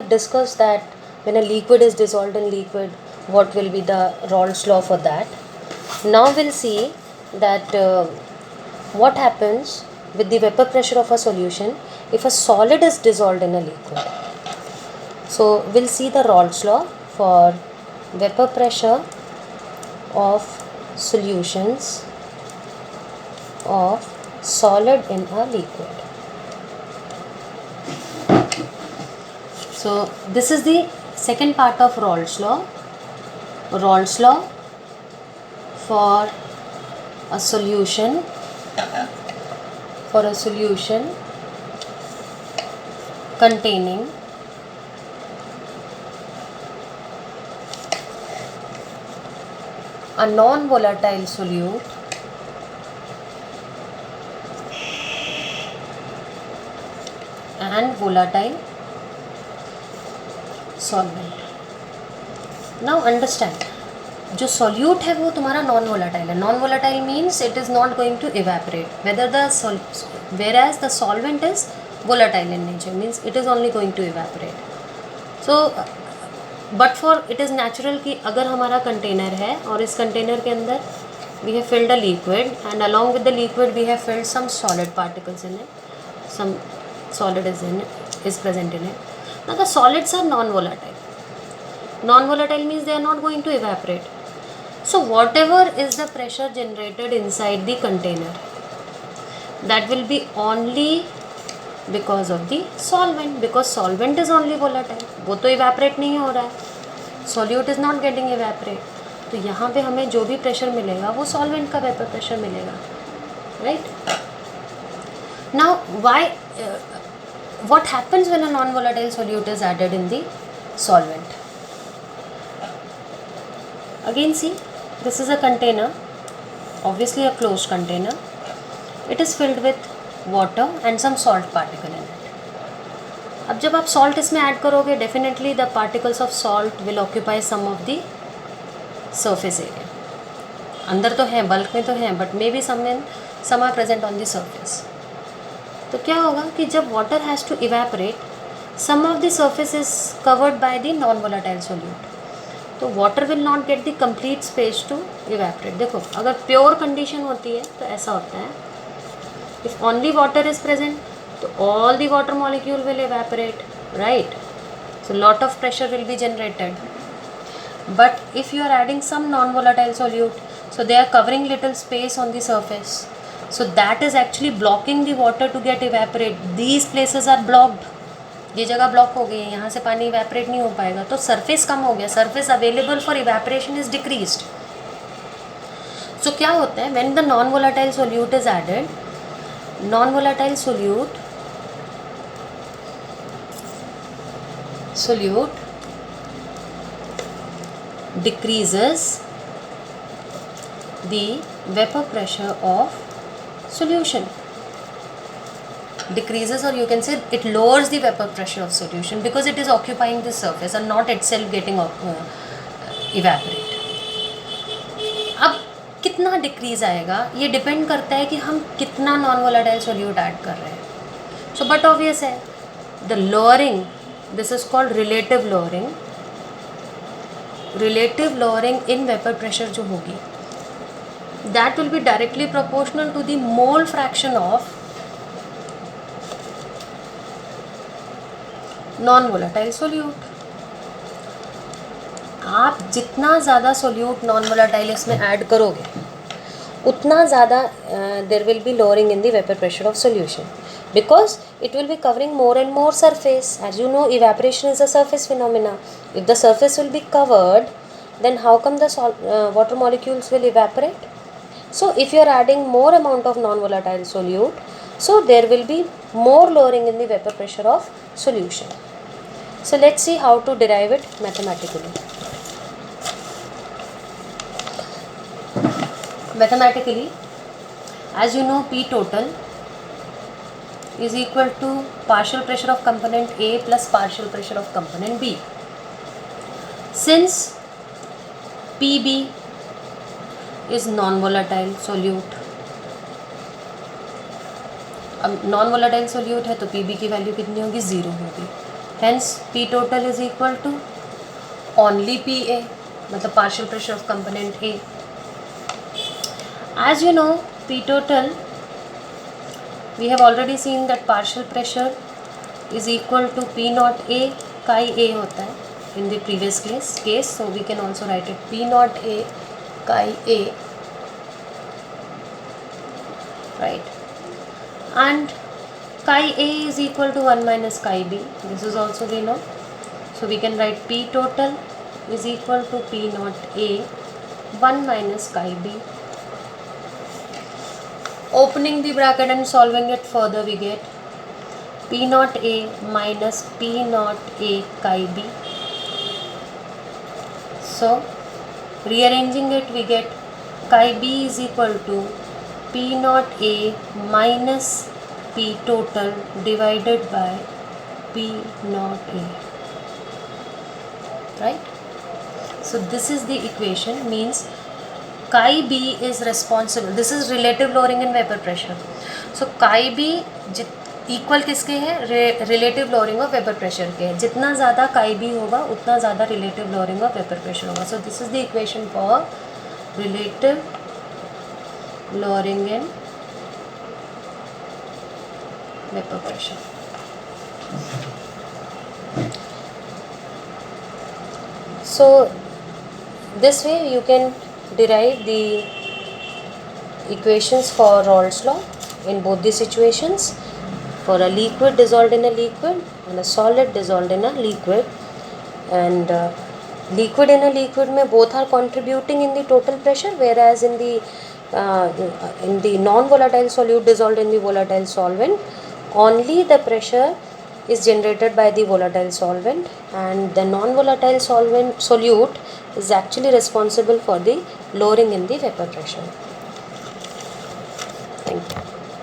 have discussed that when a liquid is dissolved in liquid, what will be the Raoult's law for that. Now we'll see that what happens with the vapor pressure of a solution if a solid is dissolved in a liquid. So we'll see the Raoult's law for vapor pressure of solutions of solid in a liquid. So this is the second part of Raoult's law. Raoult's law for a solution containing a non-volatile solute and volatile solvent. Now understand, जो solute है वो तुम्हारा non volatile है. Non volatile means it is not going to evaporate, whereas the solvent is volatile in nature, means it is only going to evaporate. So but for it is natural कि अगर हमारा container है और इस container के अंदर we have filled a liquid and along with the liquid we have filled some solid particles in it, some solid is present in it. Now the solids are non-volatile. Non-volatile means they are not going to evaporate. So whatever is the pressure generated inside the container, that will be only because of the solvent, because solvent is only volatile. वो तो evaporate नहीं हो रहा है, solute is not getting evaporate. तो यहाँ पे हमें जो भी pressure मिलेगा वो solvent का vapor pressure मिलेगा, right? Now what happens when a non-volatile solute is added in the solvent? Again see, this is a container, obviously a closed container. It is filled with water and some salt particle in it. अब जब आप salt इसमें add करोगे, definitely the particles of salt will occupy some of the surface area. अंदर तो हैं, bulk में तो हैं, but maybe some are present on the surface. तो क्या होगा कि जब water has to evaporate, some of the surface is covered by the non-volatile solute. तो water will not get the complete space to evaporate. देखो अगर pure condition होती है तो ऐसा होता है, if only water is present, तो all the water molecule will evaporate, right? So lot of pressure will be generated. But if you are adding some non-volatile solute, so they are covering little space on the surface. So that is actually blocking the water to get evaporate. These places are blocked. ये जगह block हो गई है, यहाँ से पानी evaporate नहीं हो पाएगा, तो सरफेस कम हो गया, surface available for evaporation is decreased. So क्या होता है, when the non volatile solute is added, non volatile solute decreases the vapor pressure of solution. Decreases, or you can say it lowers the vapor pressure of solution because it is occupying the surface and not itself getting evaporate. अब कितना decrease आएगा ये depend करता है कि हम कितना non volatile solute add कर रहे हैं. सो बट ऑब्वियस है, the lowering, this is called relative lowering. Relative lowering in vapour pressure जो होगी, that will be directly proportional to the mole fraction of non volatile solute. आप जितना ज़्यादा solute non volatile इसमें add करोगे उतना ज़्यादा there will be lowering in the vapour pressure of solution, because it will be covering more and more surface. As you know, evaporation is a surface phenomena. If the surface will be covered, then how come the water molecules will evaporate? So if you are adding more amount of non-volatile solute, so there will be more lowering in the vapor pressure of solution. So let's see how to derive it mathematically. Mathematically, as you know, P total is equal to partial pressure of component A plus partial pressure of component B. Since PB is non-volatile solute, अब non-volatile solute है तो PB की value कितनी होगी, 0 होगी. hence P total is equal to only PA, मतलब partial pressure of component A. As you know, P total, we have already seen that partial pressure is equal to P naught A, chi A होता है in the previous case, so we can also write it P naught A, chi A, right? And chi A is equal to 1 minus chi B. This is also we know. So we can write P total is equal to P naught A 1 minus chi B. Opening the bracket and solving it further, we get P naught A minus P naught A chi B. So rearranging it, we get chi B is equal to P naught A minus P total divided by P naught A, right? So this is the equation, means chi B is responsible, this is relative lowering in vapor pressure. So chi B equal किसके है, relative lowering of vapour pressure के है. जितना ज़्यादा chi B होगा उतना ज़्यादा relative lowering of vapour pressure होगा. So this is the equation for relative lowering in vapour pressure. So this way you can derive the equations for Raoult's law in both the situations, for a liquid dissolved in a liquid and a solid dissolved in a liquid. And liquid in a liquid में both are contributing in the total pressure, whereas in the non-volatile solute dissolved in the volatile solvent, only the pressure is generated by the volatile solvent, and the non-volatile solute is actually responsible for the lowering in the vapor pressure. Thank you.